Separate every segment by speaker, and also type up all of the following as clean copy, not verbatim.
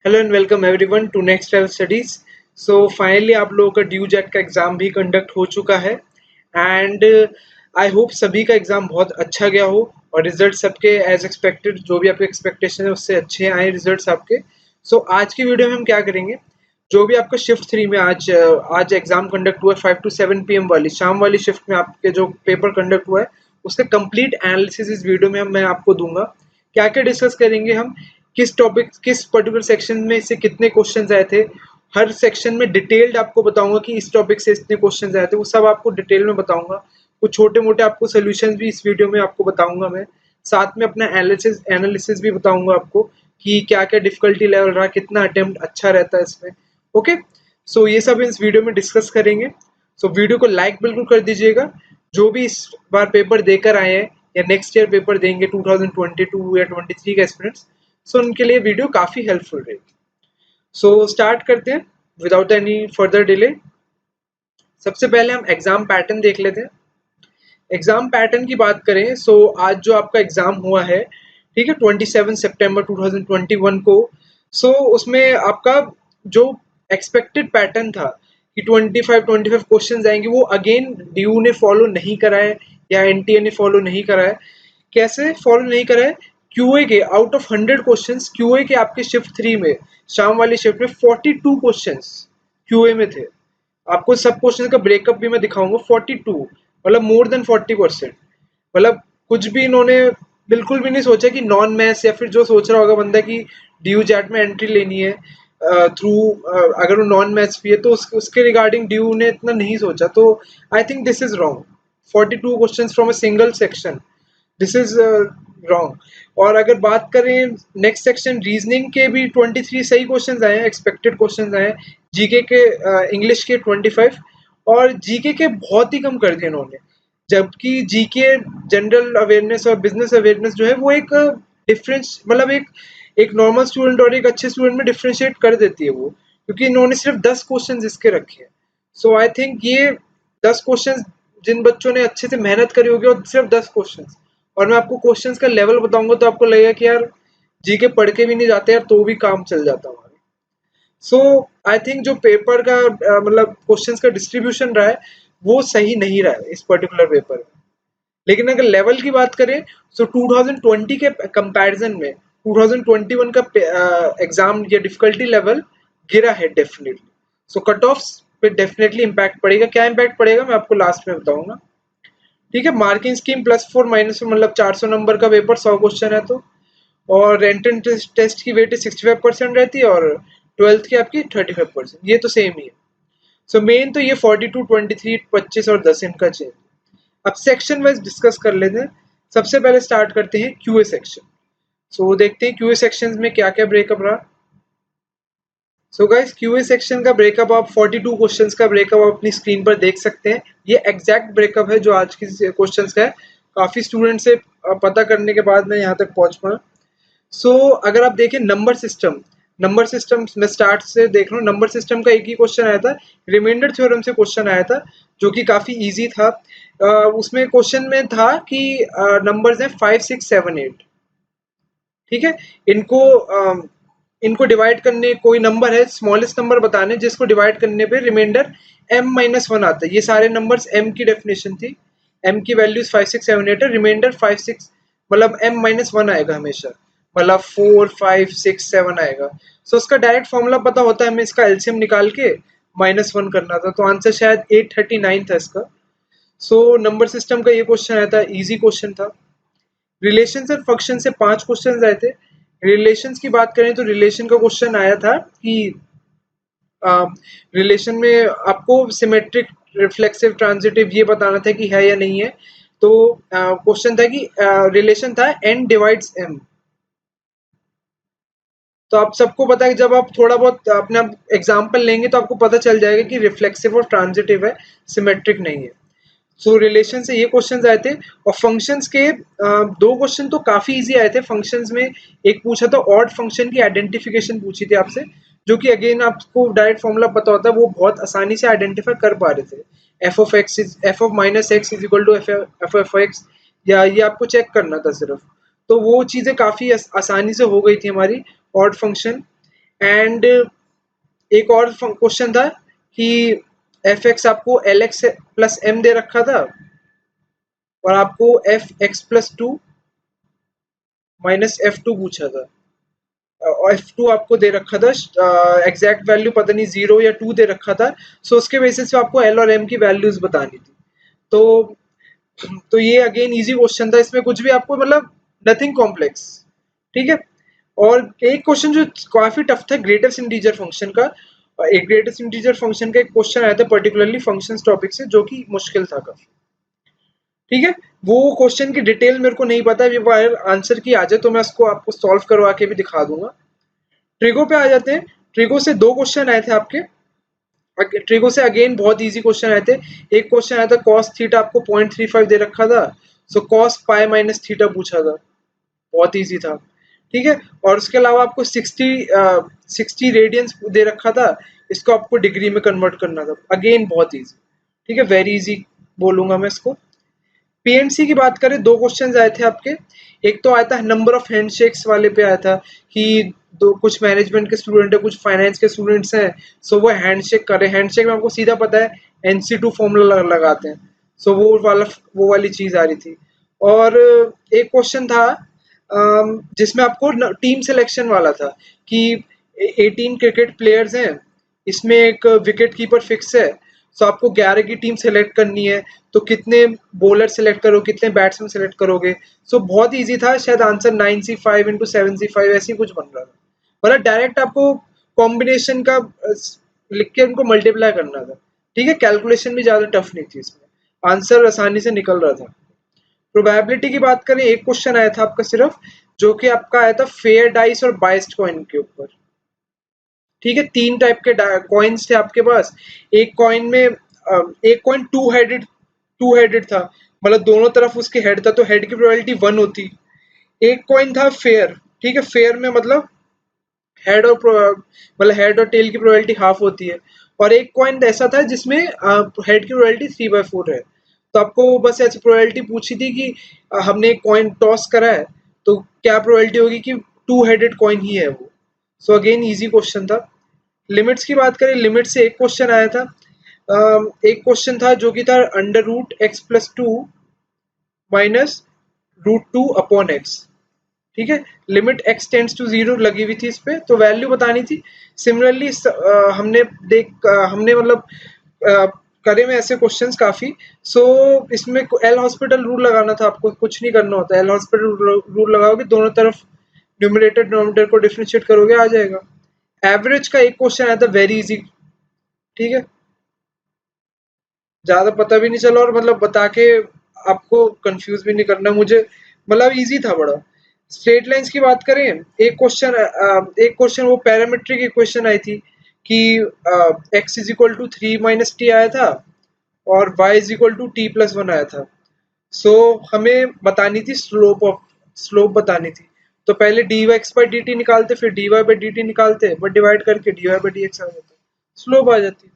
Speaker 1: Hello and welcome everyone to next level studies. So finally आप लोगों का ड्यू जेट का एग्ज़ाम भी कंडक्ट हो चुका है एंड आई होप सभी का एग्ज़ाम बहुत अच्छा गया हो और रिजल्ट सबके एज एक्सपेक्टेड जो भी आपके एक्सपेक्टेशन है उससे अच्छे आए रिजल्ट्स आपके। सो आज की वीडियो में हम क्या करेंगे, जो भी आपका शिफ्ट 3 में आज एग्ज़ाम कंडक्ट हुआ है 5 to 7 PM वाली शाम वाली शिफ्ट में आपके जो पेपर कंडक्ट हुआ है उसका कंप्लीट एनालिसिस इस वीडियो में मैं आपको दूंगा। क्या क्या डिस्कस करेंगे हम, किस टॉपिक किस पर्टिकुलर सेक्शन में से कितने क्वेश्चंस आए थे, हर सेक्शन में डिटेल्ड आपको बताऊंगा कि इस टॉपिक से इतने क्वेश्चंस आए थे, वो सब आपको डिटेल में बताऊंगा। कुछ छोटे मोटे आपको सोल्यूशंस भी इस वीडियो में आपको बताऊंगा मैं, साथ में अपना एनालिसिस भी बताऊंगा आपको कि क्या क्या डिफिकल्टी लेवल रहा, कितना अटेम्प्ट अच्छा रहता है इसमें। ओके, सो ये सब इस वीडियो में डिस्कस करेंगे। सो वीडियो को लाइक बिल्कुल कर दीजिएगा। जो भी इस बार पेपर देकर आए हैं या नेक्स्ट ईयर पेपर देंगे 2022 या 23 के एस्पिरेंट्स, सो उनके लिए वीडियो काफ़ी हेल्पफुल रहेगी। सो स्टार्ट करते हैं विदाउट एनी फर्दर डिले। सबसे पहले हम एग्ज़ाम पैटर्न देख लेते हैं। एग्ज़ाम पैटर्न की बात करें सो आज जो आपका एग्ज़ाम हुआ है, ठीक है, 27 सितंबर 2021 को। सो उसमें आपका जो एक्सपेक्टेड पैटर्न था कि 25 क्वेश्चंस आएंगे, वो अगेन ड्यू ने फॉलो नहीं करा है या एनटीए ने फॉलो नहीं करा है। कैसे फॉलो नहीं करा है? क्यूए के आउट ऑफ 100 क्वेश्चंस, क्यूए के आपके शिफ्ट 3 में शाम वाली शिफ्ट में 42 क्वेश्चंस क्यूए में थे। आपको सब क्वेश्चन का ब्रेकअप भी मैं दिखाऊंगा। 42 मतलब मोर देन 40%। मतलब कुछ भी इन्होंने बिल्कुल भी नहीं सोचा कि नॉन मैथ्स या फिर जो सोच रहा होगा बंदा कि ड्यू जैट में एंट्री लेनी है थ्रू, अगर वो नॉन मैथ्स भी है तो उसके रिगार्डिंग ड्यू ने इतना नहीं सोचा। तो I think this is wrong. 42 questions from a single section, this is wrong. और अगर बात करें नेक्स्ट सेक्शन रीजनिंग के भी 23 सही क्वेश्चंस आए हैं, एक्सपेक्टेड क्वेश्चंस आए हैं। जीके के इंग्लिश के 25 और जीके के बहुत ही कम कर दिए इन्होंने। जबकि जीके जनरल अवेयरनेस और बिजनेस अवेयरनेस जो है वो एक डिफरेंस, मतलब एक नॉर्मल स्टूडेंट और एक अच्छे स्टूडेंट में डिफ्रेंशिएट कर देती है वो, क्योंकि इन्होंने सिर्फ 10 क्वेश्चंस इसके रखे हैं। सो आई थिंक ये 10 क्वेश्चंस जिन बच्चों ने अच्छे से मेहनत करी होगी, और सिर्फ 10 क्वेश्चंस, और मैं आपको क्वेश्चंस का लेवल बताऊंगा तो आपको लगेगा कि यार जीके पढ़ के भी नहीं जाते यार तो भी काम चल जाता हमारे। सो आई थिंक जो पेपर का मतलब क्वेश्चंस का डिस्ट्रीब्यूशन रहा है वो सही नहीं रहा है इस पर्टिकुलर पेपर में। लेकिन अगर लेवल की बात करें तो 2020 के कंपैरिजन में 2021 का एग्जाम या डिफिकल्टी लेवल गिरा है डेफिनेटली। सो कट ऑफ पे डेफिनेटली इम्पैक्ट पड़ेगा। क्या इम्पैक्ट पड़ेगा मैं आपको लास्ट में बताऊंगा। ठीक है, मार्किंग स्कीम +4 -4 मतलब 400 नंबर का पेपर 100 क्वेश्चन है तो। और एंट्रेंस टेस्ट की वेटेज 65% रहती है और 12th की आपकी 35%, ये तो सेम ही है। सो मेन तो ये 42 23 25 और 10 इनका चेंज। अब सेक्शन वाइज डिस्कस कर लेते हैं। सबसे पहले स्टार्ट करते हैं क्यूए सेक्शन। सो देखते हैं क्यूए सेक्शन में क्या क्या ब्रेकअप रहा। सो गाइस क्यूए सेक्शन का ब्रेकअप आप 42 क्वेश्चंस का ब्रेकअप आप अपनी स्क्रीन पर देख सकते हैं। ये एग्जैक्ट ब्रेकअप है जो आज की क्वेश्चंस का है। काफी स्टूडेंट से पता करने के बाद मैं यहाँ तक पहुंच पाया। सो अगर आप देखें नंबर सिस्टम में स्टार्ट से देख रहा हूँ। नंबर सिस्टम का एक ही क्वेश्चन आया था, रिमाइंडर थ्योरम से क्वेश्चन आया था जो कि काफी इजी था। उसमें क्वेश्चन में था कि नंबर्स हैं 5 6 7 8, ठीक है। इनको इनको डिवाइड करने, कोई नंबर है स्मॉलेस्ट नंबर बताने जिसको डिवाइड करने पे रिमाइंडर m-1 आता है। ये सारे नंबर्स m की डेफिनेशन थी। m की वैल्यूज 5 6 7 8 है, रिमाइंडर 5 6 मतलब m-1 आएगा हमेशा, मतलब 4 5 6 7 आएगा। सो उसका डायरेक्ट फॉर्मूला पता होता है, हमें इसका एलसीएम निकाल के -1 करना था, तो आंसर शायद 839 था इसका। सो नंबर सिस्टम का ये क्वेश्चन आया था, इजी क्वेश्चन था। रिलेशंस एंड फंक्शन से 5 क्वेश्चन आए थे। रिलेशंस की बात करें तो रिलेशन का क्वेश्चन आया था कि रिलेशन में आपको सिमेट्रिक रिफ्लेक्सिव ट्रांजिटिव ये बताना था कि है या नहीं है। तो क्वेश्चन था कि रिलेशन था n डिवाइड्स m। तो आप सबको पता है कि जब आप थोड़ा बहुत अपना एग्जाम्पल लेंगे तो आपको पता चल जाएगा कि रिफ्लेक्सिव और ट्रांजिटिव है, सिमेट्रिक नहीं है। सो रिलेशन से ये क्वेश्चंस आए थे। और फंक्शंस के दो क्वेश्चन तो काफी इजी आए थे। फंक्शंस में एक पूछा था ऑड फंक्शन की आइडेंटिफिकेशन पूछी थी आपसे, जो कि अगेन आपको डायरेक्ट फॉर्मूला पता होता है, वो बहुत आसानी से आइडेंटिफाई कर पा रहे थे। F of -x is equal to F of x, या ये आपको चेक करना था सिर्फ। तो वो चीजें काफी आसानी से हो गई थी हमारी ऑड फंक्शन। एंड एक और क्वेश्चन था कि एफ एक्स आपको एल एक्स प्लस एम दे रखा था और आपको F x plus two minus F two पूछा था और एफ टू आपको दे रखा था, एग्जैक्ट वैल्यू पता नहीं 0 या 2 दे रखा था। सो उसके बेसिस पे आपको एल और एम की वैल्यूज बतानी थी। तो ये अगेन इजी क्वेश्चन था, इसमें कुछ भी आपको मतलब नथिंग कॉम्प्लेक्स। ठीक है। और एक क्वेश्चन जो काफी टफ था ग्रेटेस्ट इंटीजर फंक्शन का, एक ग्रेटेस्ट इंटीजर फंक्शन का एक क्वेश्चन आया था पर्टिकुलरली फंक्शंस टॉपिक से, जो कि मुश्किल था काफी। ठीक है। वो क्वेश्चन की डिटेल मेरे को नहीं पता है, अगर आंसर की आ जाए तो मैं उसको आपको सॉल्व करवा के भी दिखा दूंगा। ट्रिगो पे आ जाते हैं। ट्रिगो से दो क्वेश्चन आए थे आपके। ट्रिगो से अगेन बहुत इजी क्वेश्चन आए थे। एक क्वेश्चन आया था कॉस थीटा आपको 0.35 दे रखा था, so cos pi minus theta पूछा था, बहुत इजी था। ठीक है। और उसके अलावा आपको 60 रेडियंस दे रखा था, इसको आपको डिग्री में कन्वर्ट करना था, अगेन बहुत इजी। ठीक है, वेरी इजी बोलूंगा मैं इसको। पीएनसी की बात करें, दो क्वेश्चंस आए थे आपके। एक तो आया था नंबर ऑफ हैंडशेक्स वाले पे आया था कि दो कुछ मैनेजमेंट के स्टूडेंट है, कुछ फाइनेंस के स्टूडेंट्स हैं, सो वो हैंडशेक करे। हैंडशेक में आपको सीधा पता है NC2 फॉर्मूला लगाते हैं, सो वो वाली चीज आ रही थी। और एक क्वेश्चन था जिसमें आपको टीम सिलेक्शन वाला था कि 18 क्रिकेट प्लेयर्स हैं, इसमें एक विकेट कीपर फिक्स है, सो आपको 11 की टीम सेलेक्ट करनी है, तो कितने बॉलर सेलेक्ट करो, कितने बैट्समैन सेलेक्ट करोगे। सो बहुत इजी था, शायद आंसर 9C5 इंटू 7C5 ऐसी कुछ बन रहा था, मतलब डायरेक्ट आपको कॉम्बिनेशन का लिख के उनको मल्टीप्लाई करना था। ठीक है, कैलकुलेशन भी ज्यादा टफ नहीं थी इसमें, आंसर आसानी से निकल रहा था। प्रोबेबिलिटी की बात करें, एक क्वेश्चन आया था आपका सिर्फ, जो कि आपका आया था फेयर डाइस और बाइस्ड कॉइन के ऊपर। ठीक है, तीन टाइप के कॉइन्स थे आपके पास। एक कॉइन में एक कॉइन टू हेडेड था, मतलब दोनों तरफ उसके हेड था, तो हेड की प्रोबेबिलिटी 1 होती। एक कॉइन था फेयर। ठीक है, फेयर में मतलब हेड और टेल की प्रोबेबिलिटी हाफ होती है। और एक कॉइन ऐसा था जिसमें हेड की प्रोबेबिलिटी 3/4 है। तो आपको बस ऐसी प्रोबेबिलिटी पूछी थी कि हमने एक कॉइन टॉस करा है, तो क्या प्रोबेबिलिटी होगी कि टू हेडेड कॉइन ही है वो। सो अगेन इजी क्वेश्चन था। लिमिट्स की बात करें, लिमिट से एक क्वेश्चन आया था। एक क्वेश्चन था जो कि था √x+2 माइनस √2/x। ठीक है, लिमिट x टेंड्स टू 0 लगी हुई थी इस पे, तो वैल्यू बतानी थी। सिमिलरली हमने मतलब करे में ऐसे क्वेश्चंस काफी। सो इसमें एल हॉस्पिटल रूल लगाना था आपको, कुछ नहीं करना होता। एल हॉस्पिटल रूल लगाओगे, दोनों तरफ न्यूमरेटर डिनोमिनेटर को डिफरेंशिएट करोगे, आ जाएगा। एवरेज का एक क्वेश्चन आया था, वेरी इजी। ठीक है, ज्यादा पता भी नहीं चला और मतलब बता के आपको कंफ्यूज भी नहीं करना मुझे, मतलब इजी था बड़ा। स्ट्रेट लाइंस की बात करें, एक क्वेश्चन वो पैरामीट्रिक इक्वेशन आई थी कि x = 3 - t आया था और y = t+1 आया था। सो हमें बतानी थी स्लोप बतानी थी। तो पहले dx/dt निकालते, फिर dy/dt निकालते, बट डिवाइड करके dy/dx आ जाता, स्लोप आ जाती।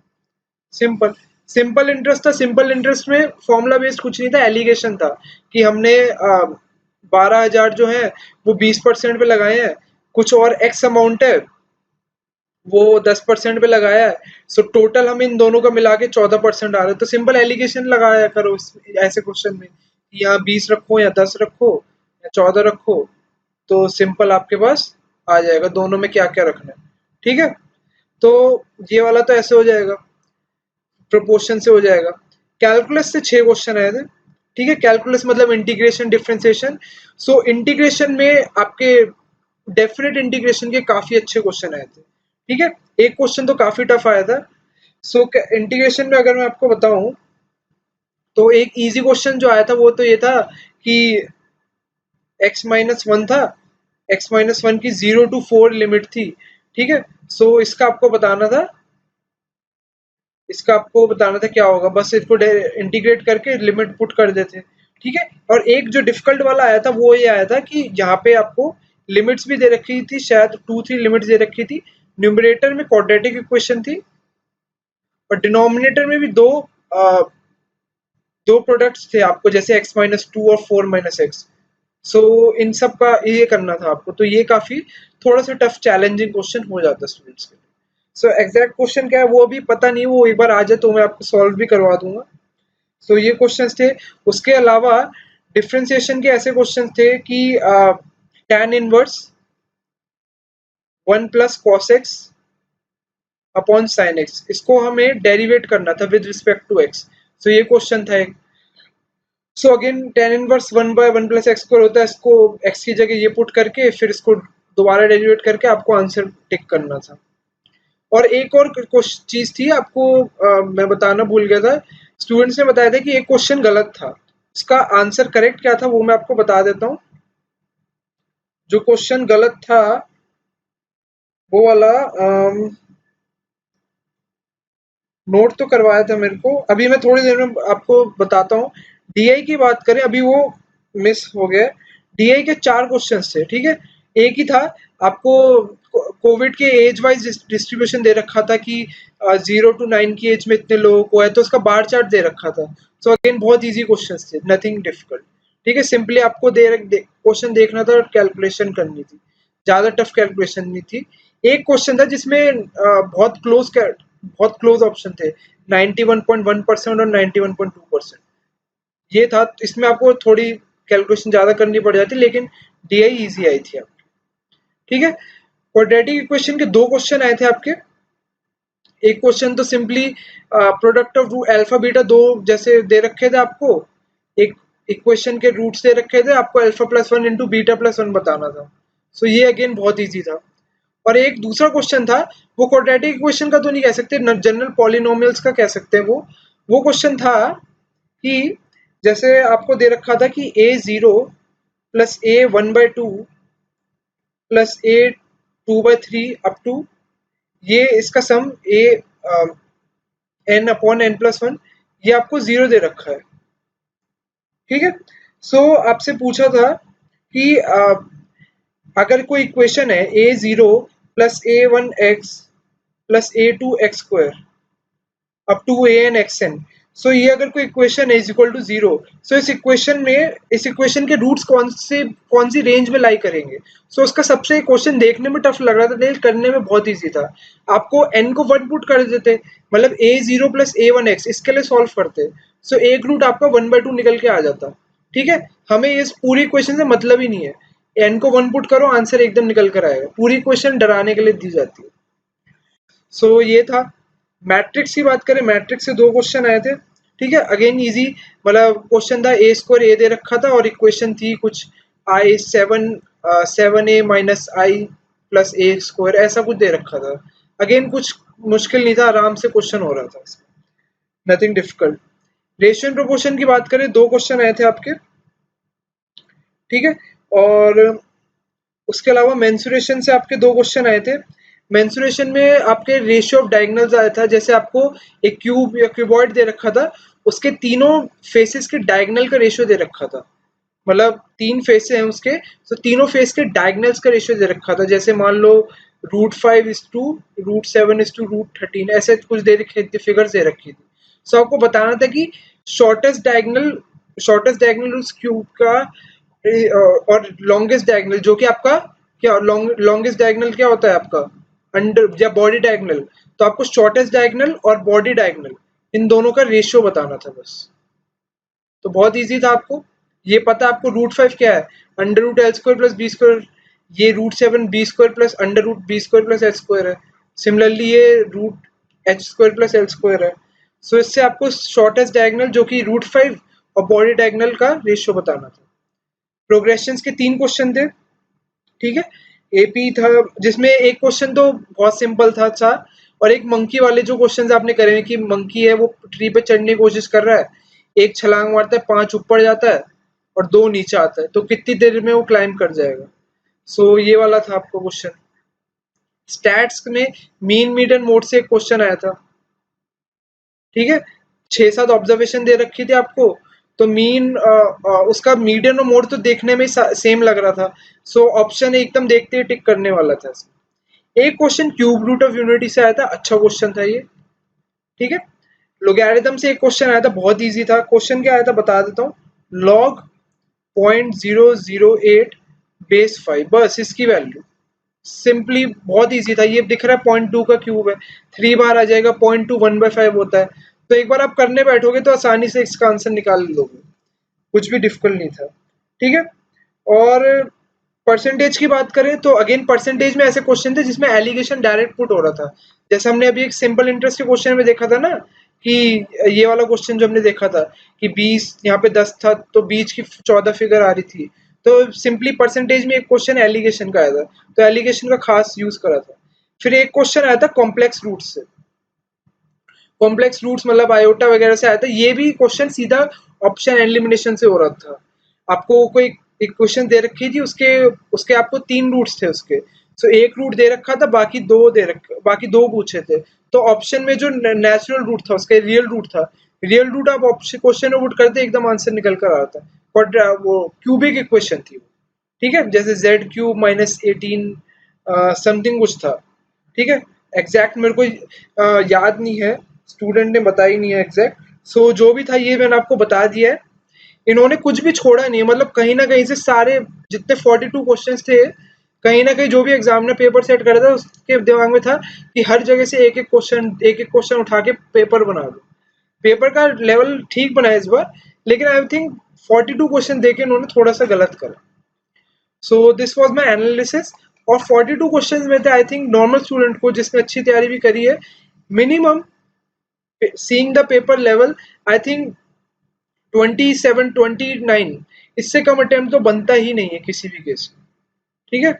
Speaker 1: सिंपल सिंपल इंटरेस्ट था। सिंपल इंटरेस्ट में फॉर्मूला बेस्ड कुछ नहीं था, एलिगेशन था कि हमने 12,000 जो है वो 20% पे लगाए हैं, कुछ और एक्स अमाउंट है वो 10% पे लगाया है, सो टोटल हम इन दोनों का मिला के 14% आ रहा है। तो सिंपल एलिगेशन लगाया करो ऐसे क्वेश्चन में, यहाँ 20 रखो या 10 रखो या 14 रखो, तो सिंपल आपके पास आ जाएगा दोनों में क्या क्या रखना है। ठीक है, तो ये वाला तो ऐसे हो जाएगा, प्रोपोर्शन से हो जाएगा। कैलकुलस से 6 क्वेश्चन आए थे। ठीक है, कैलकुलस मतलब इंटीग्रेशन डिफरेंशिएशन। सो इंटीग्रेशन में आपके डेफिनेट इंटीग्रेशन के काफी अच्छे क्वेश्चन आए थे। ठीक है, एक क्वेश्चन तो काफी टफ आया था। सो इंटीग्रेशन में अगर मैं आपको बताऊं, तो एक इजी क्वेश्चन जो आया था वो तो ये था कि x-1 था, x-1 की 0 to 4 लिमिट थी। ठीक है, सो इसका आपको बताना था क्या होगा, बस इसको इंटीग्रेट करके लिमिट पुट कर देते। ठीक है, और एक जो डिफिकल्ट वाला आया था वो ये आया था कि यहाँ पे आपको लिमिट्स भी दे रखी थी, शायद 2-3 लिमिट्स दे रखी थी। न्यूमरेटर में क्वाड्रेटिक इक्वेशन थी और डिनोमिनेटर में भी दो प्रोडक्ट्स थे आपको, जैसे x-2 और 4 - x। सो इन सब का ये करना था आपको, तो ये काफी थोड़ा सा टफ चैलेंजिंग क्वेश्चन हो जाता है स्टूडेंट्स के लिए। सो एग्जैक्ट क्वेश्चन क्या है वो अभी पता नहीं, वो एक बार आ जाए तो मैं आपको सॉल्व भी करवा दूंगा। सो ये क्वेश्चंस थे। उसके अलावा डिफरेंशिएशन के ऐसे क्वेश्चन थे कि tan inverse 1 plus cos x upon sine x, इसको हमें डेरिवेट करना था विद रिस्पेक्ट टू एक्स। सो ये क्वेश्चन था एक। So again tan inverse 1/1 plus x square होता है, इसको एक्स की जगह ये पुट करके फिर इसको दोबारा डेरिवेट करके आपको आंसर टिक करना था। और एक और चीज थी आपको मैं बताना भूल गया था। स्टूडेंट्स ने बताया था कि एक क्वेश्चन गलत था, इसका आंसर करेक्ट क्या था वो मैं आपको बता देता हूँ। जो क्वेश्चन गलत था वो वाला नोट तो करवाया था मेरे को, अभी मैं थोड़ी देर में आपको बताता हूँ। डीआई की बात करें, अभी वो मिस हो गया। डीआई के 4 क्वेश्चंस थे, ठीक है। एक ही था, आपको कोविड के एज वाइज डिस्ट्रीब्यूशन दे रखा था कि 0 to 9 की एज में इतने लोगों को है, तो उसका बार चार्ट दे रखा था। सो अगेन बहुत इजी क्वेश्चंस थे, नथिंग डिफिकल्ट, ठीक है। सिंपली आपको क्वेश्चन देखना था और कैलकुलेशन करनी थी, ज्यादा टफ कैलकुलेशन नहीं थी। एक क्वेश्चन था जिसमें बहुत क्लोज ऑप्शन थे, 91.1% और 91.2%, ये था। इसमें आपको थोड़ी कैलकुलेशन ज्यादा करनी पड़ जाती, लेकिन डीआई इजी आई थी आपकी, ठीक है। क्वाड्रेटिक इक्वेशन के 2 क्वेश्चन आए थे आपके। एक क्वेश्चन तो simply product of root alpha beta, दो जैसे दे रखे थे आपको, एक इक्वेशन के रूट्स दे रखे थे, आपको alpha plus 1 into beta plus 1 बताना था। सो ये अगेन बहुत ईजी था। और एक दूसरा क्वेश्चन था, वो क्वाड्रेटिक इक्वेशन का तो नहीं कह सकते, जनरल पॉलिनोमियल्स का कह सकते हैं। वो क्वेश्चन था कि जैसे आपको दे रखा था कि a0 plus a1/2 plus a2/3 up to ये इसका सम a n upon n plus 1, ये आपको 0 दे रखा है, ठीक है। सो आपसे पूछा था कि अगर कोई इक्वेशन है a0 plus a1x plus a2x² up to an xn, so ये अगर कोई इक्वेशन है इज इक्वल टू 0, सो इस इक्वेशन के रूट्स कौन सी रेंज में लाई करेंगे। सो उसका सबसे क्वेश्चन देखने में टफ लग रहा था, लेकिन करने में बहुत इजी था। आपको n को 1 पुट कर देते, मतलब a0 प्लस a1x इसके लिए सॉल्व करते, सो एक रूट आपका 1/2 निकल के आ जाता, ठीक है। हमें इस पूरी इक्वेशन से मतलब ही नहीं है, n को 1 पुट करो आंसर एकदम निकल कर आएगा, पूरी इक्वेशन डराने के लिए दी जाती है। सो ये था। मैट्रिक्स की बात करें, मैट्रिक्स से 2 क्वेश्चन आए थे, ठीक है। अगेन इजी, मतलब क्वेश्चन था a² दे रखा था और इक्वेशन थी कुछ i7 a minus I plus a², ऐसा कुछ दे रखा था। अगेन कुछ मुश्किल नहीं था, आराम से क्वेश्चन हो रहा था इसमें, nothing difficult. Ratio and proportion की बात करें, 2 क्वेश्चन आए थे आपके, ठीक है। और उसके अलावा मेंसुरेशन से आपके 2 क्वेश्चन आए थे। मेंसुरेशन में आपके रेशियो ऑफ डायगोनल्स आया था, जैसे आपको एक क्यूब या क्यूबॉइड दे रखा था, उसके तीनों फेसेस के डायगोनल का रेशियो दे रखा था, मतलब 3 फेस हैं उसके, तो तीनों फेस के डायगोनल्स का रेशियो दे रखा था। जैसे मान लो √5:2 √7:2 √13, ऐसे कुछ दे रखे थे, फिगर्स दे रखी थी। सो आपको बताना था कि शॉर्टेस्ट डायगोनल उस क्यूब का और लॉन्गेस्ट डायगोनल, जो कि आपका क्या लॉन्गेस्ट डायगोनल क्या होता है आपका अंडर या बॉडी डायगोनल, तो आपको शॉर्टेस्ट डायगोनल और बॉडी डायगोनल इन दोनों का रेशियो बताना था बस। तो बहुत इजी था, आपको ये पता, आपको √5 क्या है, √l² प्लस b², ये √7 b² plus √b² plus h² है। सिमिलरली ये √h² प्लस l² है। सो इससे आपको शॉर्टेस्ट डायगोनल जो कि √5 और बॉडी डायगोनल का रेशियो बताना था। प्रोग्रेशन के 3 क्वेश्चन थे, ठीक है। एपी था जिसमें एक क्वेश्चन तो बहुत सिंपल था, अच्छा। और एक मंकी वाले जो क्वेश्चंस आपने करे हैं कि मंकी है वो ट्री पे चढ़ने की कोशिश कर रहा है, एक छलांग मारता है, 5 ऊपर जाता है और 2 नीचे आता है, तो कितनी देर में वो क्लाइंब कर जाएगा। सो ये वाला था आपको क्वेश्चन। स्टैट्स में मीन मीडियन मोड से एक क्वेश्चन आया था, ठीक है। 6-7 ऑब्जर्वेशन दे रखी थी आपको, तो मीन उसका मीडियन और मोड तो देखने में सेम लग रहा था, सो ऑप्शन एकदम देखते ही टिक करने वाला था। एक question cube root of unity से आया था, अच्छा क्वेश्चन था ये, ठीक है। लोगैरिथम से एक क्वेश्चन आया था, बहुत इजी था। क्वेश्चन क्या आया था बता देता हूँ, log 0.008 बेस 5, बस इसकी वैल्यू, सिंपली बहुत इजी था, ये दिख रहा है 0.2 का क्यूब है, 3 बार आ जाएगा, 0.2 1/5 होता है। तो एक बार आप करने बैठोगे तो आसानी से इसका आंसर निकाल लोगे, कुछ भी डिफिकल्ट नहीं था। ठीक है। और परसेंटेज की बात करें तो अगेन परसेंटेज में ऐसे क्वेश्चन थे जिसमें एलिगेशन डायरेक्ट पुट हो रहा था। जैसे हमने अभी एक सिंपल इंटरेस्ट के क्वेश्चन में देखा था ना, कि ये वाला क्वेश्चन जो हमने देखा था कि 20 यहाँ पे 10 था तो बीच की 14 फिगर आ रही थी। तो सिंपली परसेंटेज में एक क्वेश्चन एलिगेशन का आया था, तो एलिगेशन का खास यूज करा था। फिर एक क्वेश्चन आया था कॉम्प्लेक्स रूट्स से, कॉम्प्लेक्स रूट्स मतलब आयोटा वगैरह से आया था। ये भी क्वेश्चन सीधा ऑप्शन एलिमिनेशन से हो रहा था। आपको कोई एक क्वेश्चन दे रखी थी, उसके उसके आपको 3 रूट्स थे उसके। सो एक रूट दे रखा था, बाकी दो पूछे थे। तो ऑप्शन में जो नेचुरल रूट था उसका रियल रूट था, रियल रूट आप ऑप्शन क्वेश्चन में पुट करते एकदम आंसर निकल कर आ रहा था। बट वो क्यूबिक इक्वेशन थी वो। ठीक है, जैसे जेड क्यूब माइनस 18 समथिंग कुछ था। ठीक है, एग्जैक्ट मेरे को याद नहीं है, स्टूडेंट ने बताई नहीं है एग्जैक्ट। सो जो भी था ये मैंने आपको बता दिया है। इन्होंने कुछ भी छोड़ा नहीं है, मतलब कहीं ना कहीं से सारे जितने 42 क्वेश्चंस थे, कहीं ना कहीं जो भी एग्जाम ने पेपर सेट करा था उसके दिमाग में था कि हर जगह से एक एक क्वेश्चन उठा के पेपर बना दो। पेपर का लेवल ठीक बनाया इस बार, लेकिन आई थिंक 42 क्वेश्चन देके उन्होंने थोड़ा सा गलत करा। सो दिस वाज माय एनालिसिस। और 42 क्वेश्चंस में थे, आई थिंक नॉर्मल स्टूडेंट को जिसने अच्छी तैयारी भी करी है, minimum seeing the paper level, I think 27 29, इससे कम अटेम्प्ट तो बनता ही नहीं है किसी भी केस में। ठीक है,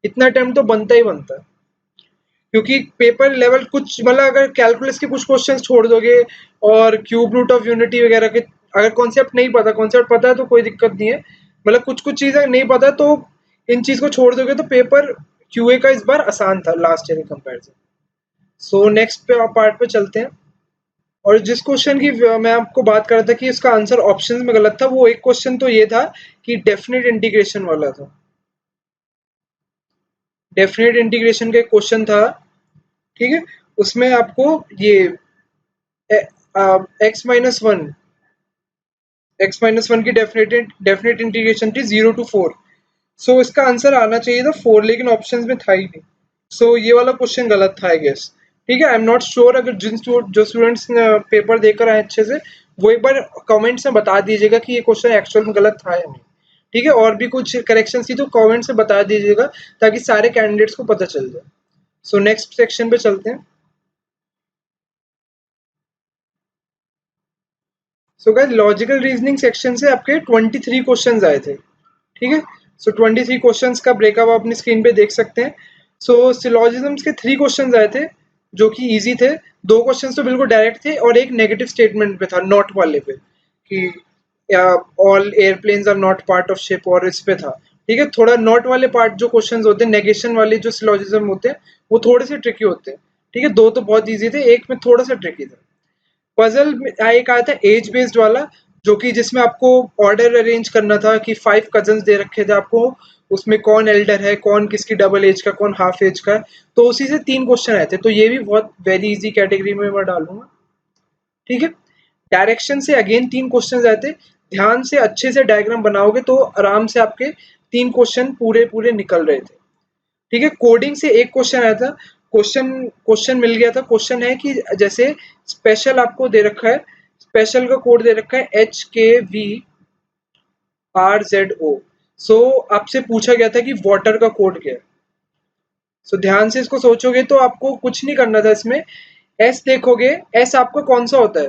Speaker 1: इतना अटेम्प्ट तो बनता ही बनता है, क्योंकि पेपर लेवल कुछ मतलब अगर कैलकुलस के कुछ क्वेश्चंस छोड़ दोगे और क्यूब रूट ऑफ यूनिटी वगैरह के, अगर कॉन्सेप्ट नहीं पता, कॉन्सेप्ट पता है तो कोई दिक्कत नहीं है, मतलब कुछ कुछ चीजें नहीं पता तो इन चीज को छोड़ दोगे तो पेपर क्यूए का इस बार आसान था लास्ट ईयर के कंपेरिजन। सो नेक्स्ट पे पार्ट पे चलते हैं। और जिस क्वेश्चन की मैं आपको बात कर रहा था कि इसका आंसर ऑप्शंस में गलत था, वो एक क्वेश्चन तो ये था कि डेफिनेट इंटीग्रेशन वाला था। डेफिनेट इंटीग्रेशन का एक क्वेश्चन था। ठीक है, उसमें आपको ये x-1 x-1 की डेफिनेट इंटीग्रेशन थी 0 to 4। सो इसका आंसर आना चाहिए था 4, लेकिन ऑप्शंस में था ही नहीं। सो ये वाला क्वेश्चन गलत था आई गेस। ठीक है, आई एम नॉट श्योर, अगर जो स्टूडेंट्स पेपर देकर आए अच्छे से, वो एक बार कमेंट्स में बता दीजिएगा कि ये क्वेश्चन एक्चुअल में गलत था या नहीं। ठीक है, और भी कुछ करेक्शन थी तो कमेंट से बता दीजिएगा, ताकि सारे कैंडिडेट्स को पता चल जाए। सो नेक्स्ट सेक्शन पे चलते हैं। So guys, logical reasoning section से आपके 23 क्वेश्चंस आए थे। ठीक है, सो 23 क्वेश्चंस का ब्रेकअप आप अपनी स्क्रीन पे देख सकते हैं। सो सिलोजिज्म्स के 3 क्वेश्चंस आए थे जो कि इजी थे। 2 क्वेश्चंस तो बिल्कुल डायरेक्ट थे और एक नेगेटिव स्टेटमेंट पे था, नॉट वाले पे, कि all airplanes are not part of ship, और इस पे था। ठीक है, थोड़ा नॉट वाले पार्ट जो क्वेश्चंस होते हैं, नेगेशन वाले जो सिलोजिज्म होते हैं, वो थोड़े से ट्रिकी होते हैं। ठीक है, 2 तो बहुत इजी थे, एक में थोड़ा सा ट्रिकी था। पजल एक आया था एज बेस्ड वाला, जो कि जिसमें आपको ऑर्डर अरेंज करना था कि 5 कजन्स दे रखे थे आपको, उसमें कौन एल्डर है, कौन किसकी डबल एज का, कौन हाफ एज का है। तो उसी से 3 क्वेश्चन आए थे, तो ये भी बहुत वेरी इजी कैटेगरी में मैं डालूंगा। ठीक है, डायरेक्शन से अगेन 3 क्वेश्चन आए थे। ध्यान से अच्छे से डायग्राम बनाओगे तो आराम से आपके 3 क्वेश्चन पूरे पूरे निकल रहे थे। ठीक है, कोडिंग से एक क्वेश्चन आया था। क्वेश्चन क्वेश्चन मिल गया था। क्वेश्चन है कि जैसे स्पेशल आपको दे रखा है, स्पेशल का कोड दे रखा है HKVRZO। सो आपसे पूछा गया था कि वाटर का कोड क्या है। सो ध्यान से इसको सोचोगे तो आपको कुछ नहीं करना था इसमें। एस देखोगे, एस आपका कौन सा होता है,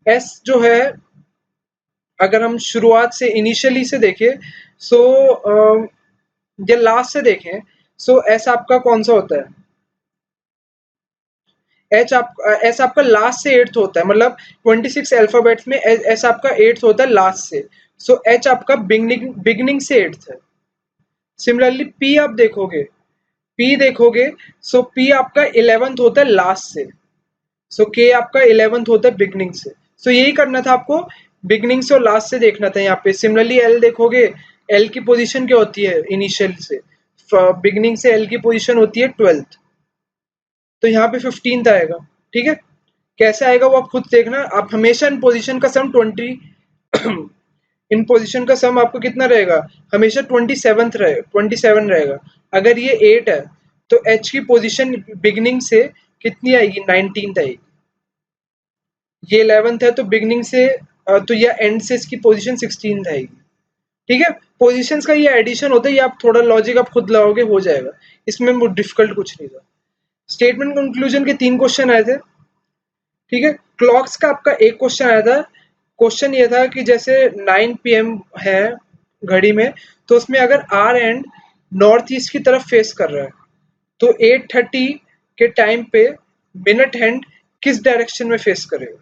Speaker 1: एस जो है, अगर हम शुरुआत से इनिशियली से देखें, सो या लास्ट से देखें, सो एस आपका कौन सा होता है, एस आपका लास्ट से एट्थ होता है, मतलब 26 अल्फाबेट्स में एस आपका एट्थ होता है लास्ट से। सो एच आपका बिगनिंग से एट्थ है। सिमिलरली पी आप देखोगे, पी देखोगे, सो पी आपका 11th होता है लास्ट से। सो के आपका 11th होता है बिगनिंग से। सो यही करना था आपको, बिगनिंग से और लास्ट से देखना था यहाँ पे। सिमिलरली एल देखोगे, एल की पोजीशन क्या होती है इनिशियल से, बिगनिंग से एल की पोजीशन होती है 12th, तो यहाँ पे 15th आएगा। ठीक है, कैसे आएगा वो आप खुद देखना। आप हमेशा इन पोजीशन का सम 20 इन पोजीशन का सम आपको कितना रहेगा, हमेशा 27 रहेगा। अगर ये 8 है तो एच की पोजीशन बिगनिंग से कितनी आएगी, 19th आएगी। ये 11th है तो बिगनिंग से तो या एंड से इसकी पोजीशन 16th आएगी। ठीक है, पोजीशंस का ये एडिशन होता है, ये आप थोड़ा लॉजिक आप खुद लगाओगे हो जाएगा, इसमें डिफिकल्ट कुछ नहीं था। स्टेटमेंट कंक्लूजन के 3 क्वेश्चन आए थे। ठीक है, क्लॉक्स का आपका एक क्वेश्चन आया था। क्वेश्चन ये था कि जैसे 9 PM है घड़ी में, तो उसमें अगर आर एंड नॉर्थ ईस्ट की तरफ फेस कर रहा है तो 8:30 के टाइम पे मिनट हैंड किस डायरेक्शन में फेस करेगा।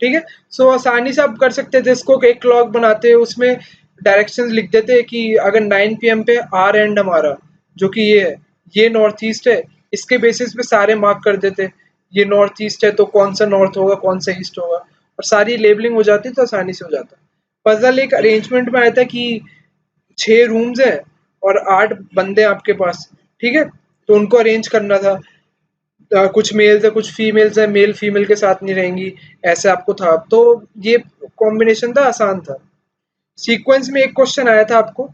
Speaker 1: ठीक है, सो आसानी से आप कर सकते थे इसको, एक क्लॉक बनाते हैं उसमें डायरेक्शंस लिख देते हैं कि अगर 9 PM पे आर एंड हमारा जो कि ये है, ये नॉर्थ ईस्ट है, इसके बेसिस पे सारे मार्क कर देते, ये नॉर्थ ईस्ट है तो कौन सा नॉर्थ होगा कौन सा ईस्ट होगा, और सारी लेबलिंग हो जाती तो आसानी से हो जाता। पजल एक अरेंजमेंट में आया था कि 6 रूम्स है और 8 बंदे आपके पास। ठीक है, तो उनको अरेंज करना था, कुछ मेल्स है कुछ फीमेल्स है, मेल फीमेल के साथ नहीं रहेंगी, ऐसे आपको था। तो ये कॉम्बिनेशन था, आसान था। सीक्वेंस में एक क्वेश्चन आया था आपको,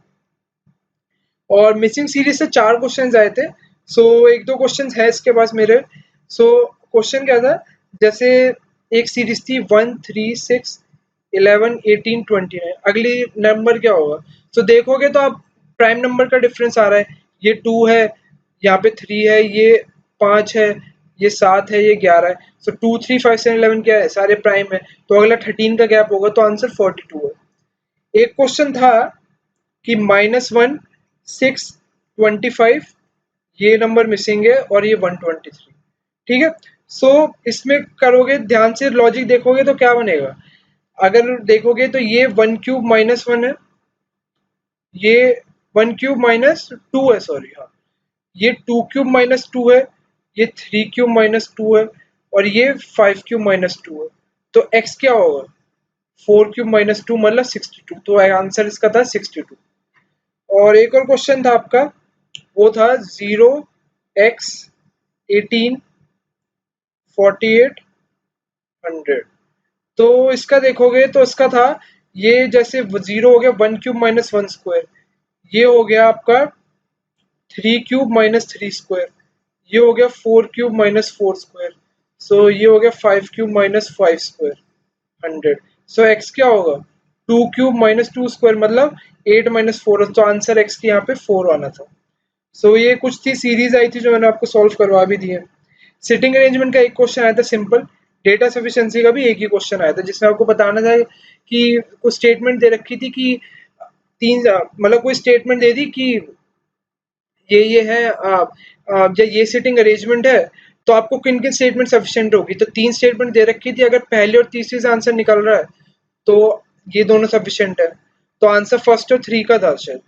Speaker 1: और मिसिंग सीरीज से 4 क्वेश्चंस आए थे। सो एक दो क्वेश्चंस है इसके पास मेरे। सो क्वेश्चन क्या था, जैसे एक सीरीज थी 1, 3, 6, 11, 18, 29, अगली नंबर क्या होगा। तो देखोगे तो आप प्राइम नंबर का डिफरेंस आ रहा है, ये 2 है, यहाँ पे 3 है, ये 5 है, ये 7 है, ये 11 है। सो 2, 3, 5, 7, 11 क्या है, सारे प्राइम है, तो अगला 13 का गैप होगा, तो आंसर 42 है। एक क्वेश्चन था कि -1, 6, 25, ये नंबर मिसिंग है और ये 123। ठीक है, सो इसमें करोगे ध्यान से, लॉजिक देखोगे तो क्या बनेगा। अगर देखोगे तो ये 1³ - 1 है, ये 1³ - 2 है, सॉरी हाँ, ये 2³ - 2 है, ये 3³ - 2 है, और ये 5³ - 2 है। तो x क्या होगा, 4³ - 2 मतलब 62, तो आंसर इसका था 62। और एक और क्वेश्चन था आपका, वो था 0x18 48 100। तो इसका देखोगे तो इसका था, ये जैसे 0 हो गया 1³ - 1 स्क्वायर, ये हो गया आपका 3³ - 3 स्क्वायर, ये हो गया 4³ - 4 स्क्वायर, सो ये हो गया 5³ - 5 स्क्वायर 100। सो एक्स क्या होगा, 2³ - 2 स्क्वायर मतलब 8 - 4, तो आंसर एक्स की यहाँ पे 4 आना था। सो ये कुछ थी सीरीज आई थी जो मैंने आपको सॉल्व करवा भी दी है। सिटिंग अरेंजमेंट का एक क्वेश्चन आया था सिंपल। डेटा सफिशिएंसी का भी एक ही क्वेश्चन आया था, जिसमें आपको बताना था कि कुछ स्टेटमेंट दे रखी थी कि तीन, मतलब कोई स्टेटमेंट दे दी कि ये है ये सिटिंग अरेंजमेंट है, तो आपको किन किन स्टेटमेंट सफिशिएंट होगी। तो 3 स्टेटमेंट दे रखी थी, अगर पहले और तीसरे से आंसर निकल रहा है तो ये दोनों सफिशिएंट है, तो आंसर फर्स्ट और 3 का था शायद।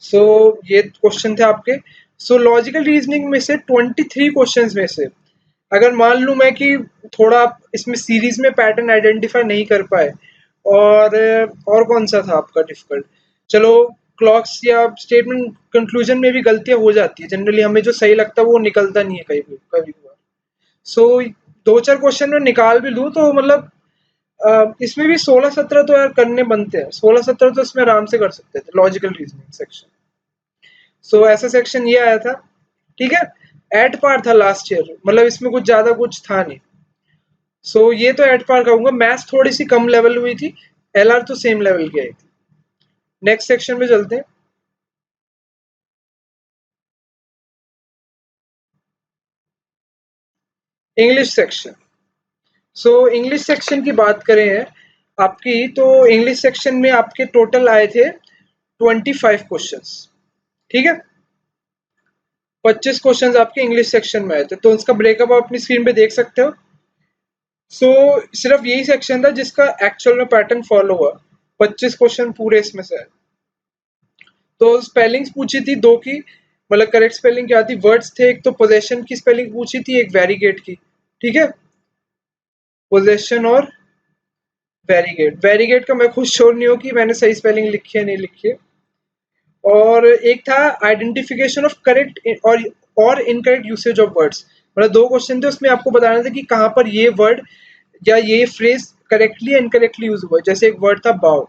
Speaker 1: सो ये क्वेश्चन थे आपके। सो लॉजिकल रीजनिंग में से 23 क्वेश्चंस में से अगर मान लूं मैं कि थोड़ा आप इसमें सीरीज में पैटर्न आइडेंटिफाई नहीं कर पाए, और कौन सा था आपका डिफिकल्ट, चलो क्लॉक्स या स्टेटमेंट कंक्लूजन में भी गलतियां हो जाती है जनरली, हमें जो सही लगता है वो निकलता नहीं है कभी कभी बार। सो 2-4 क्वेश्चन में निकाल भी लूँ तो मतलब इसमें भी 16-17 तो यार करने बनते हैं, 16-17 तो इसमें आराम से कर सकते थे लॉजिकल रीजनिंग सेक्शन। सो ऐसा सेक्शन ये आया था। ठीक है, एट पार था लास्ट ईयर, मतलब इसमें कुछ ज्यादा कुछ था नहीं। सो ये तो एट पार कहूंगा, मैथ्स थोड़ी सी कम लेवल हुई थी, एलआर तो सेम लेवल की आई थी। नेक्स्ट सेक्शन में चलते हैं, English section. So English section की बात करें आपकी, तो इंग्लिश सेक्शन में आपके टोटल आए थे 25 क्वेश्चंस। ठीक है, 25 क्वेश्चंस आपके इंग्लिश सेक्शन में आए थे, तो उसका ब्रेकअप आप अपनी स्क्रीन पे देख सकते हो। सो सिर्फ यही सेक्शन था जिसका एक्चुअल में पैटर्न फॉलो हुआ, 25 क्वेश्चन पूरे इसमें से आए। तो स्पेलिंग्स पूछी थी दो की, मतलब करेक्ट स्पेलिंग क्या थी, वर्ड्स थे, एक तो पोजेशन की स्पेलिंग पूछी थी, एक वेरीगेट की। ठीक है, पोजेशन और वेरीगेट, वेरीगेट का मैं खुद श्योर नहीं हूँ कि मैंने सही स्पेलिंग लिखी है नहीं लिखी है। और एक था आइडेंटिफिकेशन ऑफ करेक्ट और इनकरेक्ट यूसेज ऑफ वर्ड्स, मतलब 2 क्वेश्चन थे उसमें आपको बताना था कि कहाँ पर ये वर्ड या ये फ्रेज करेक्टली इनकरेक्टली यूज हुआ है। जैसे एक वर्ड था बाव,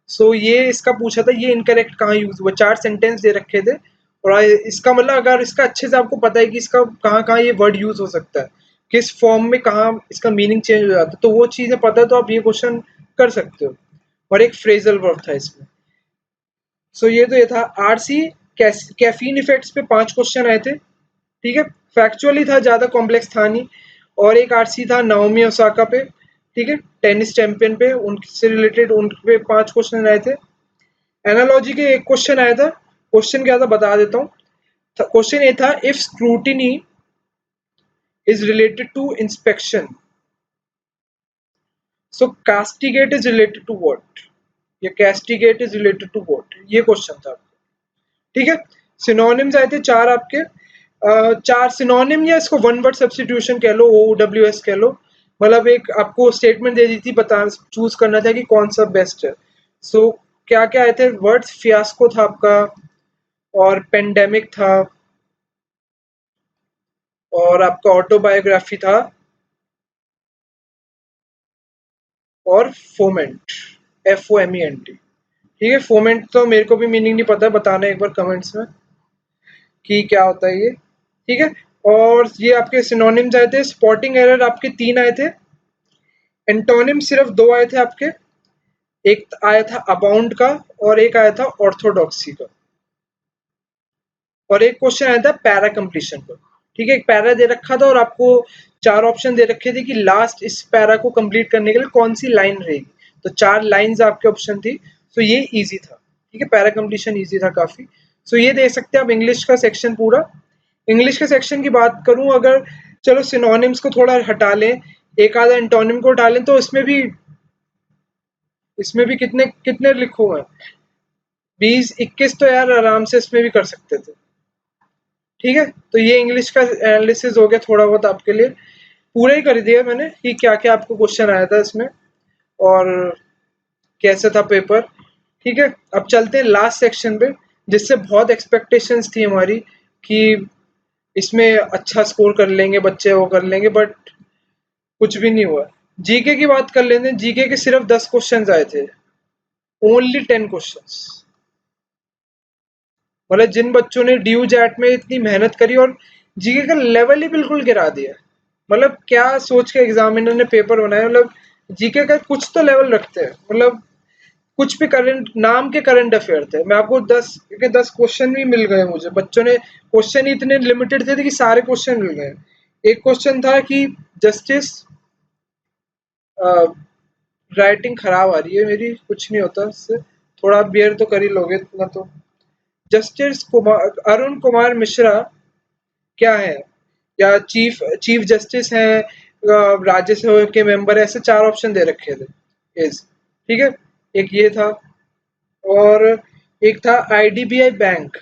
Speaker 1: सो ये इसका पूछा था ये इनकरेक्ट कहाँ यूज हुआ, 4 सेंटेंस दे रखे थे और इसका मतलब अगर इसका अच्छे से आपको पता है कि इसका कहाँ कहाँ ये वर्ड यूज हो सकता है, किस फॉर्म में कहाँ इसका मीनिंग चेंज हो जाता है, तो वो चीजें पता है तो आप ये क्वेश्चन कर सकते हो। और एक फ्रेजल वर्ब था इसमें। सो ये तो ये था आरसी कैफीन इफेक्ट्स पे 5 क्वेश्चन आए थे। ठीक है, फैक्चुअली था, ज्यादा कॉम्प्लेक्स था नहीं। और एक आरसी था नाओमी ओसाका पे, ठीक है, टेनिस चैंपियन पे, उनसे रिलेटेड उन पे 5 क्वेश्चन आए थे। एनालॉजी के एक क्वेश्चन आया था। क्वेश्चन क्या था बता देता हूँ। क्वेश्चन ये था, if scrutiny is related to inspection, so castigate is related to what, या castigate is related to what, ये क्वेश्चन था। ठीक है, सिनोनिम्स आए थे 4 आपके। 4 सिनोनिम, या इसको वन वर्ड सब्स्टिट्यूशन कह लो, OWS कह लो। मतलब एक आपको स्टेटमेंट दे दी थी, बता चूज करना था कि कौन सा बेस्ट है। सो क्या क्या आए थे वर्ड्स, फियास्को था आपका, और पेंडेमिक था, और आपका ऑटोबायोग्राफी था, और फोमेंट, FOMENT। ठीक है, फोमेंट तो मेरे को भी मीनिंग नहीं पता, बताना एक बार कमेंट्स में कि क्या होता है ये। ठीक है, और ये आपके सिनोनिम्स आए थे। स्पॉटिंग एरर आपके 3 आए थे। एंटोनिम सिर्फ 2 आए थे आपके, एक आया था अबाउंड का, और एक आया था ऑर्थोडॉक्सी का। और एक क्वेश्चन आया था पैरा कंप्लीशन का। ठीक है, एक पैरा दे रखा था और आपको 4 ऑप्शन दे रखे थे कि लास्ट इस पैरा को कंप्लीट करने के लिए कौन सी लाइन रहेगी, तो 4 लाइंस आपके ऑप्शन थी। तो ये इजी था। ठीक है, पैरा कंप्लीशन इजी था काफी। सो ये देख सकते हैं आप इंग्लिश का सेक्शन पूरा। इंग्लिश के सेक्शन की बात करूं अगर, चलो सिनोनिम्स को थोड़ा हटा लें, एक आधा एंटोनिम को हटा लें, तो इसमें भी कितने कितने लिखो हैं, 20-21 तो यार आराम से इसमें भी कर सकते थे। ठीक है, तो ये इंग्लिश का एनालिसिस हो गया थोड़ा बहुत आपके लिए। पूरा ही कर दिया मैंने कि क्या क्या आपको क्वेश्चन आया था इसमें और कैसे था पेपर। ठीक है, अब चलते हैं लास्ट सेक्शन पे, जिससे बहुत एक्सपेक्टेशंस थी हमारी कि इसमें अच्छा स्कोर कर लेंगे बच्चे, वो कर लेंगे, बट कुछ भी नहीं हुआ। जीके की बात कर लेते हैं। जीके के सिर्फ 10 क्वेश्चंस आए थे, ओनली 10 क्वेश्चंस। मतलब जिन बच्चों ने ड्यू जैट में इतनी मेहनत करी और जीके का लेवल ही बिल्कुल गिरा दिया, मतलब क्या सोच के एग्जामिनर ने पेपर बनाया, मतलब जीके का कुछ तो लेवल रखते हैं। मतलब कुछ भी करंट नाम के करंट अफेयर थे, मैं आपको 10 क्वेश्चन भी मिल गए मुझे, बच्चों ने क्वेश्चन ही इतने लिमिटेड थे कि सारे क्वेश्चन मिल गए। एक क्वेश्चन था कि जस्टिस, राइटिंग खराब आ रही है मेरी, कुछ नहीं होता इससे, थोड़ा बियर तो कर ही लोगे इतना तो। जस्टिस कुमार अरुण कुमार मिश्रा क्या है, या चीफ चीफ जस्टिस हैं, राज्यसभा के मेंबर, ऐसे 4 ऑप्शन दे रखे थे इस। ठीक है, एक ये था, और एक था आईडीबीआई बैंक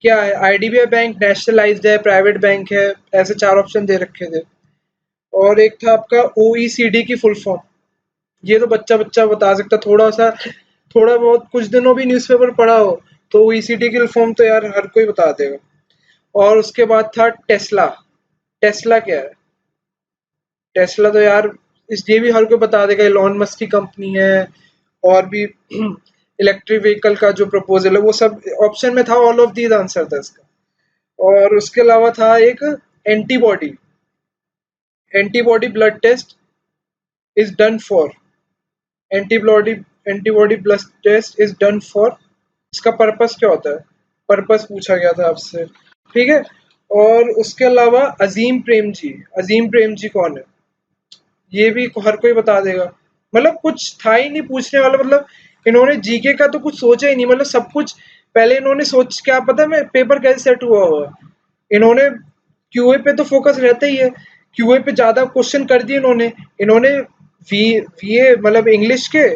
Speaker 1: क्या है, आईडीबीआई बैंक नेशनलाइज्ड है, प्राइवेट बैंक है, ऐसे 4 ऑप्शन दे रखे थे। और एक था आपका ओईसीडी की फुल फॉर्म, ये तो बच्चा बच्चा बता सकता, थोड़ा सा थोड़ा बहुत कुछ दिनों भी न्यूज़पेपर पढ़ा हो तो ओईसीडी की फुल फॉर्म तो यार हर कोई बता देगा। और उसके बाद था टेस्ला। टेस्ला क्या है, टेस्ला तो यार ये भी हर कोई बता देगा, इलॉन मस्क की कंपनी है। और भी इलेक्ट्रिक व्हीकल का जो प्रपोजल है वो सब ऑप्शन में था, ऑल ऑफ दीज आंसर था इसका। और उसके अलावा था एक antibody, antibody blood test is done for, antibody antibody blood test is done for, इसका पर्पस क्या होता है, पर्पस पूछा गया था आपसे। ठीक है, और उसके अलावा अजीम प्रेम जी, अजीम प्रेम जी कौन है, ये भी हर कोई बता देगा। मतलब कुछ था ही नहीं पूछने वाला, मतलब इन्होंने जीके का तो कुछ सोचा ही नहीं, मतलब सब कुछ पहले इन्होंने सोच, क्या पता मैं पेपर कैसे सेट हुआ होगा। इन्होंने क्यूए पे तो फोकस रहता ही है, क्यूए पे ज्यादा क्वेश्चन कर दिए इन्होंने। इन्होंने वी वीए मतलब इंग्लिश के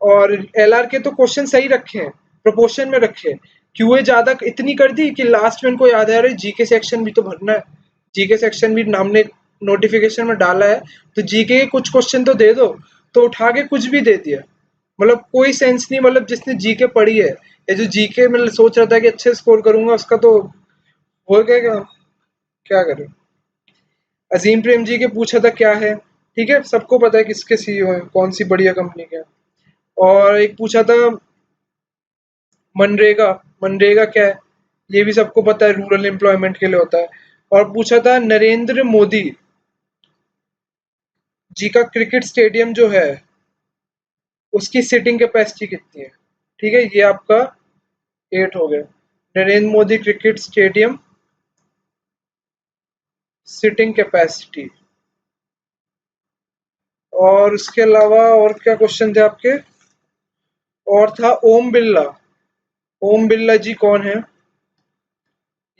Speaker 1: और एलआर के तो क्वेश्चन सही रखे हैं, प्रोपोर्शन में रखे हैं। क्यूए ज्यादा इतनी कर दी कि लास्ट में इनको याद आ रहा है जीके सेक्शन भी तो भरना है, जीके सेक्शन भी हमने नोटिफिकेशन में डाला है, तो जीके के कुछ क्वेश्चन तो दे दो, तो उठा के कुछ भी दे दिया। मतलब कोई सेंस नहीं, मतलब जिसने जीके पढ़ी है, या जो जीके मतलब सोच रहा था कि अच्छे स्कोर करूंगा, उसका तो हो गया, क्या करे। अजीम प्रेम जी के पूछा था क्या है। ठीक है, सबको पता है किसके सीईओ हैं, कौन सी बढ़िया कंपनी के हैं। और एक पूछा था मनरेगा, मनरेगा क्या है, ये भी सबको पता है, रूरल एम्प्लॉयमेंट के लिए होता है। और पूछा था नरेंद्र मोदी जी का क्रिकेट स्टेडियम जो है उसकी सीटिंग कैपेसिटी कितनी है। ठीक है, ये आपका 8 हो गया, Narendra Modi cricket stadium seating capacity. और उसके अलावा और क्या क्वेश्चन थे आपके, और था ओम बिरला, ओम बिरला जी कौन है,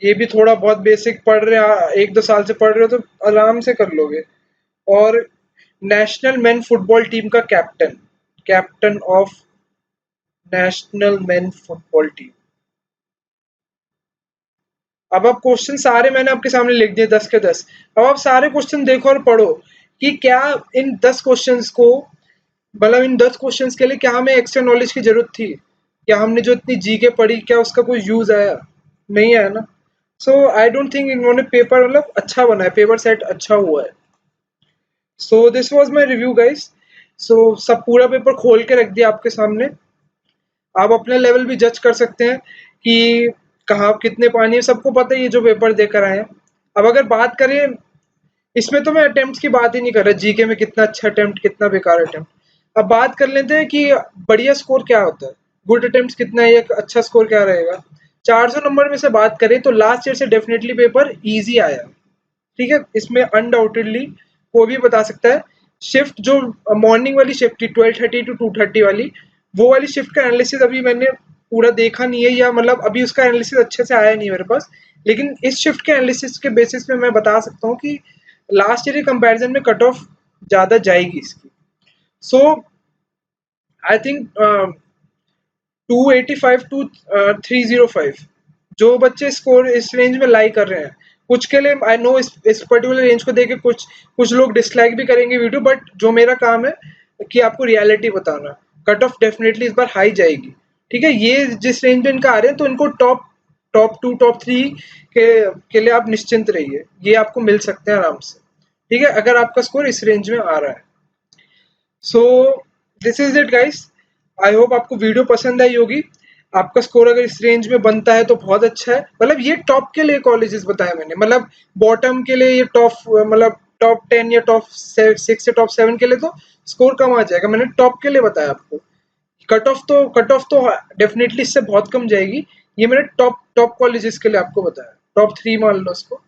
Speaker 1: ये भी थोड़ा बहुत बेसिक पढ़ रहे हैं, 1-2 साल से पढ़ रहे हो तो आराम से कर लोगे। और नेशनल मेन फुटबॉल टीम का captain, captain of national main football team. अब आप क्वेश्चन सारे मैंने आपके सामने लिख दिए 10 के 10। अब आप सारे क्वेश्चन देखो और पढ़ो कि क्या इन 10 क्वेश्चंस को, मतलब इन 10 क्वेश्चंस के लिए क्या हमें एक्स्ट्रा नॉलेज की जरूरत थी, क्या हमने जो इतनी जीके पढ़ी क्या उसका कोई यूज आया, नहीं आया ना। सो आई डोंट थिंक इन्होंने पेपर मतलब अच्छा बनाया, पेपर सेट अच्छा हुआ है। So this was my review guys. So सब पूरा पेपर खोल के रख दिया आपके सामने, आप अपने लेवल भी जज कर सकते हैं कि कहाँ कितने पानी है, सबको पता है ये जो पेपर देकर आए हैं। अब अगर बात करें, इसमें तो मैं अटेम्प्ट की बात ही नहीं कर रहा, जीके में कितना अच्छा अटेम्प्ट कितना बेकार अटेम्प्ट। अब बात कर लेते हैं कि बढ़िया स्कोर क्या होता है, गुड अटेम्प्ट कितना है, एक अच्छा स्कोर क्या रहेगा। 400 नंबर में से बात करें तो लास्ट ईयर से डेफिनेटली पेपर इजी आया, ठीक है, इसमें अनडाउटेडली कोई भी बता सकता है। शिफ्ट जो मॉर्निंग वाली शिफ्ट थी 12:30 to 2:30 वाली, वो वाली शिफ्ट का एनालिसिस अभी मैंने पूरा देखा नहीं है, या मतलब अभी उसका एनालिसिस अच्छे से आया नहीं है मेरे पास। लेकिन इस शिफ्ट के एनालिसिस के बेसिस पे मैं बता सकता हूँ कि लास्ट ईयर के कंपैरिजन में कट ऑफ ज़्यादा जाएगी इसकी। सो आई थिंक 285 to 305, जो बच्चे स्कोर इस रेंज में लाई कर रहे हैं, कुछ के लिए आई नो इस पर्टिकुलर रेंज को देख के कुछ कुछ लोग डिसलाइक भी करेंगे वीडियो, बट जो मेरा काम है कि आपको रियलिटी बताना, कट ऑफ डेफिनेटली इस बार हाई जाएगी। ठीक है, ये जिस रेंज में इनका आ रहे हैं तो इनको टॉप टॉप 2 टॉप 3 के लिए आप निश्चिंत रहिए, ये आपको मिल सकते हैं आराम से। ठीक है, अगर आपका स्कोर इस रेंज में आ रहा है। So this is it guys, I hope आपको वीडियो पसंद आई होगी। आपका स्कोर अगर इस रेंज में बनता है तो बहुत अच्छा है, मतलब ये टॉप के लिए कॉलेजेस बताए मैंने, मतलब बॉटम के लिए ये टॉप, मतलब टॉप 10 या टॉप 6 या टॉप 7 के लिए तो स्कोर कम आ जाएगा, मैंने टॉप के लिए बताया आपको। कट ऑफ तो डेफिनेटली इससे बहुत कम जाएगी, ये मैंने टॉप टॉप कॉलेजेस के लिए आपको बताया, टॉप 3 मान लो इसको।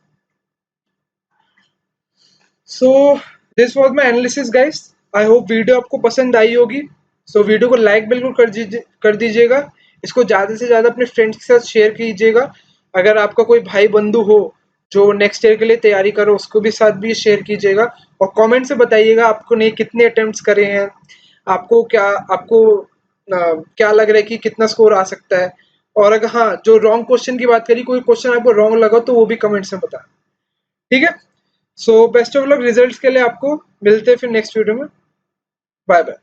Speaker 1: So this was my analysis guys, I hope video आपको पसंद आई होगी। सो वीडियो को लाइक बिल्कुल कर दीजिएगा, इसको ज़्यादा से ज़्यादा अपने फ्रेंड्स के साथ शेयर कीजिएगा। अगर आपका कोई भाई बंधु हो जो नेक्स्ट ईयर के लिए तैयारी करो, उसको भी साथ भी शेयर कीजिएगा। और कमेंट से बताइएगा आपको ने कितने अटेम्प्ट्स करे हैं, आपको क्या लग रहा है कि कितना स्कोर आ सकता है। और अगर हाँ, जो रॉन्ग क्वेश्चन की बात करी, कोई क्वेश्चन आपको रॉन्ग लगा तो वो भी कमेंट्स में बताएं। ठीक है, so best of luck results के लिए, आपको मिलते हैं फिर नेक्स्ट वीडियो में। Bye bye.